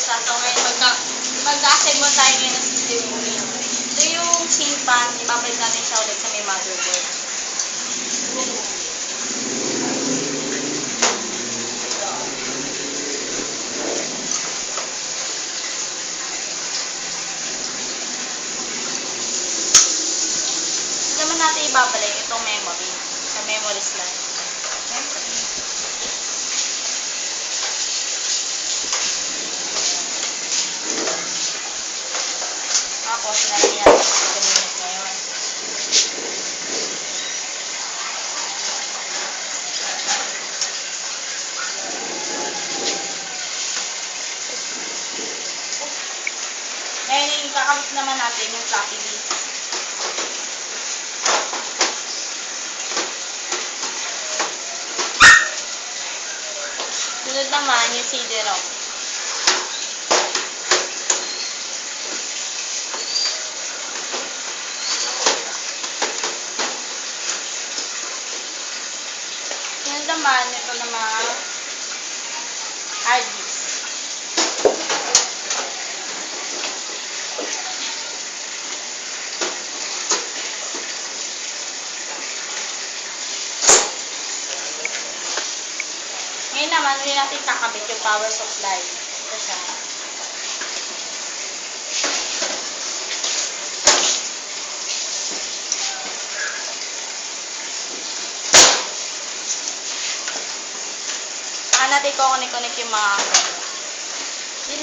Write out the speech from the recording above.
siya. So ngayon mag-assemble tayo ngayon ng system unit. Ito yung scene pan, ibabalik natin siya ulit sa may motherboard. Ito naman natin ibabalik itong memory sa memory slot. Tapos, nalagyan natin sa cabinet ngayon. Ngayon, kakabit naman natin yung floppy disk. Sunod naman yung CD-ROM. Sunod naman, ito naman hard disk. Ngayon naman, hindi natin kakabit yung power supply. Ito siya. Saka natin kukonek-connect yung mga